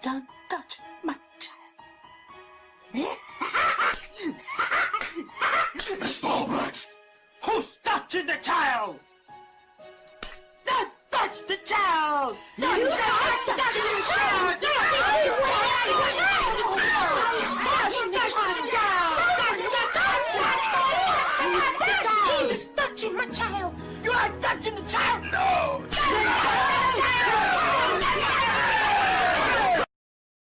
Don't touch my child. Miss Albert! Who's touching the child? Don't touch the child! Don't touch the child! Who's touching my child? You are touching the child! No!